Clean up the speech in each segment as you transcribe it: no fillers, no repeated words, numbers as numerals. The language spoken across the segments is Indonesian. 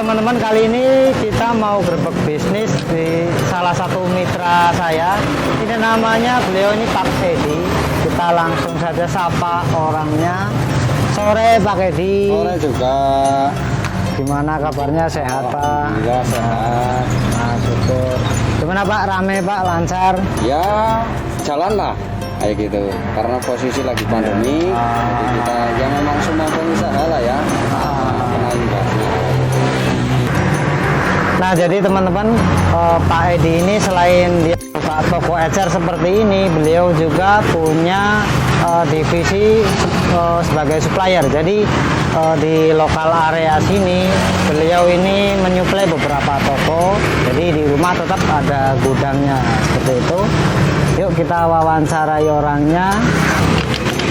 teman-teman, kali ini kita mau gerbek bisnis di salah satu mitra saya. Ini namanya, beliau ini Pak Edi. Kita langsung saja sapa orangnya. Sore Pak Edi. Sore juga. Gimana kabarnya, sehat Pak? Iya sehat. Nah, syukur. Gimana Pak, rame Pak, lancar? Ya jalan lah kayak gitu. Karena posisi lagi pandemi, jadi kita ya memang semua pengusaha lah ya. Kena imbasnya. Nah, jadi teman-teman, Pak Edi ini selain dia buka toko ecer seperti ini, beliau juga punya divisi sebagai supplier. Jadi di lokal area sini beliau ini menyuplai beberapa toko. Jadi di rumah tetap ada gudangnya seperti itu. Yuk kita wawancarai orangnya.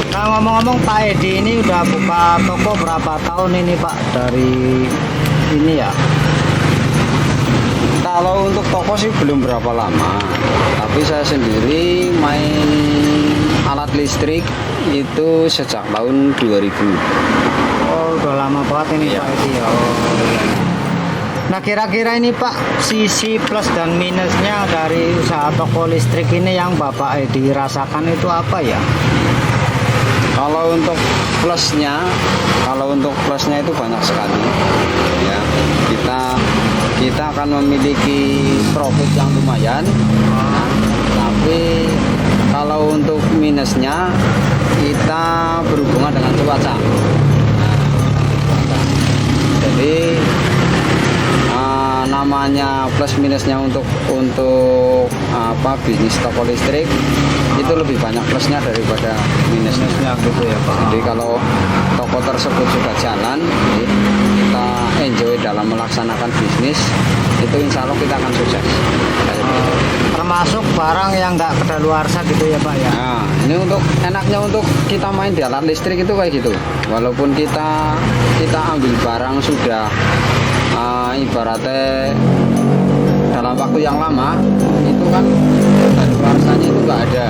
Nah, ngomong-ngomong, Pak Edi ini udah buka toko berapa tahun ini Pak dari ini ya? Kalau untuk toko sih belum berapa lama, tapi saya sendiri main alat listrik itu sejak tahun 2000. Oh, udah lama banget ini Pak Edi ya. Oh. Nah, kira-kira ini Pak, sisi plus dan minusnya dari usaha toko listrik ini yang Bapak Edi rasakan itu apa ya? Kalau untuk plusnya itu banyak sekali. Ya, kita akan memiliki profit yang lumayan. Tapi kalau untuk minusnya kita berhubungan dengan cuaca. Jadi namanya plus minusnya untuk bisnis toko listrik itu lebih banyak plusnya daripada minusnya gitu ya Pak. Jadi kalau toko tersebut sudah jalan, kita enjoy dalam melaksanakan bisnis, itu insya Allah kita akan sukses. Termasuk barang yang nggak kedaluarsa gitu ya Pak ya. Nah, ini untuk enaknya untuk kita main di alat listrik itu kayak gitu. Walaupun kita ambil barang sudah ibaratnya dalam waktu yang lama, itu kan kedaluarsanya itu nggak ada.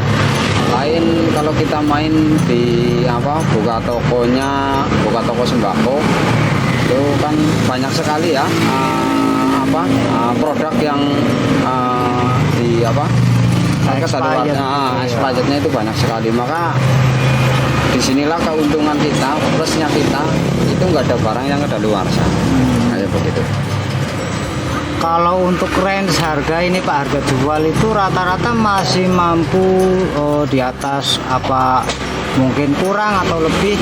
Lain kalau kita main di buka toko sembako, itu kan banyak sekali ya produk yang expirednya itu banyak sekali. Maka disinilah keuntungan kita, plusnya kita itu nggak ada barang yang kedaluarsa kayak begitu. Kalau untuk range harga ini Pak, harga jual itu rata-rata masih mampu di atas apa, mungkin kurang atau lebih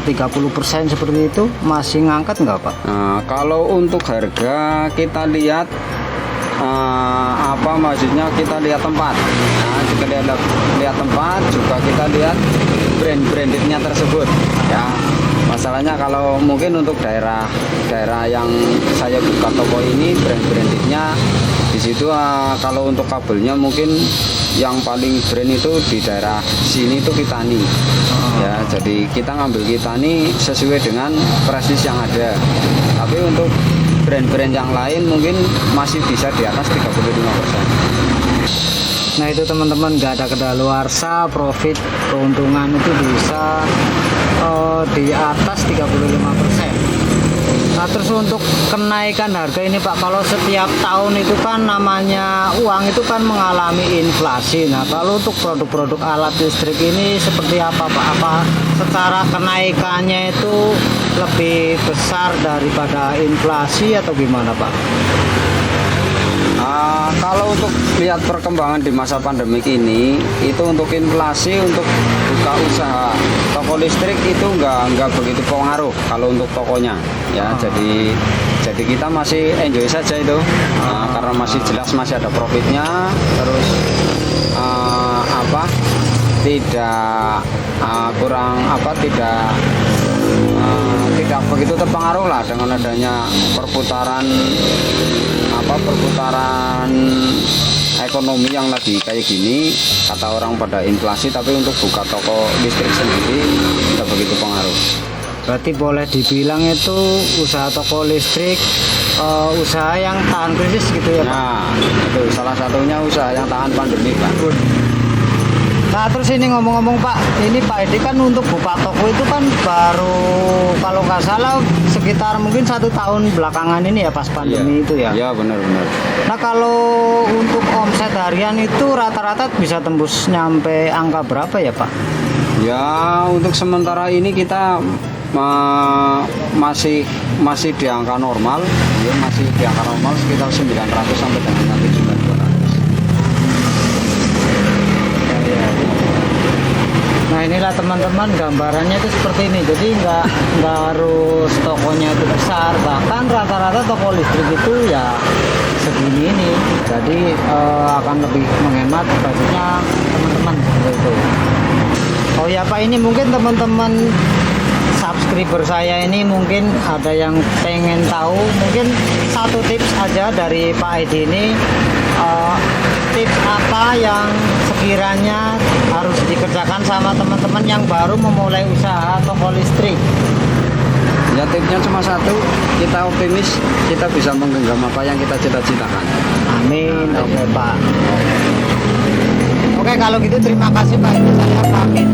30% seperti itu, masih ngangkat nggak Pak? Nah, kalau untuk harga kita lihat maksudnya kita lihat tempat. Nah, jika lihat tempat juga kita lihat brandednya tersebut ya. Masalahnya kalau mungkin untuk daerah yang saya buka toko ini, brandednya di situ kalau untuk kabelnya mungkin yang paling brand itu di daerah sini itu Kitani. Ya, jadi kita ngambil Kitani sesuai dengan prestis yang ada. Tapi untuk brand-brand yang lain mungkin masih bisa di atas 35%. Nah, itu teman-teman, nggak ada kedaluarsa, profit keuntungan itu bisa di atas 35%. Nah, terus untuk kenaikan harga ini Pak, kalau setiap tahun itu kan namanya uang itu kan mengalami inflasi. Nah, kalau untuk produk-produk alat listrik ini seperti apa Pak? Apa secara kenaikannya itu lebih besar daripada inflasi atau gimana Pak? Kalau untuk lihat perkembangan di masa pandemik ini, itu untuk inflasi, untuk buka usaha toko listrik itu nggak begitu pengaruh kalau untuk tokonya ya. Jadi kita masih enjoy saja itu, karena masih jelas masih ada profitnya. Terus tidak begitu terpengaruh lah dengan adanya perputaran ekonomi yang lagi kayak gini. Kata orang pada inflasi, tapi untuk buka toko listrik sendiri tidak begitu pengaruh. Berarti boleh dibilang itu usaha toko listrik usaha yang tahan krisis gitu ya Pak? Nah, itu salah satunya usaha yang tahan pandemi Pak. Nah, terus ini ngomong-ngomong Pak, ini Pak Edi kan untuk buka toko itu kan baru kalau nggak salah sekitar mungkin 1 tahun belakangan ini ya pas pandemi itu ya. Iya, benar-benar. Nah kalau untuk omset harian itu rata-rata bisa tembus nyampe angka berapa ya Pak? Ya, untuk sementara ini kita masih di angka normal, ya masih di angka normal sekitar 900 sampai dengan nanti juga 200. Nah inilah teman-teman gambarannya itu seperti ini. Jadi nggak harus tokonya itu besar, bahkan rata-rata toko listrik itu ya segini ini. Jadi akan lebih menghemat budgetnya teman-teman gitu. Oh ya Pak, ini mungkin teman-teman subscriber saya ini mungkin ada yang pengen tahu, mungkin satu tips aja dari Pak Edi ini, tips apa yang sekiranya harus dikerjakan sama teman-teman yang baru memulai usaha toko listrik. Ya, tipsnya cuma satu, kita optimis, kita bisa menggenggam apa yang kita cita-citakan. Amin. Oke Pak. Oke kalau gitu terima kasih Pak, ini saya pamit.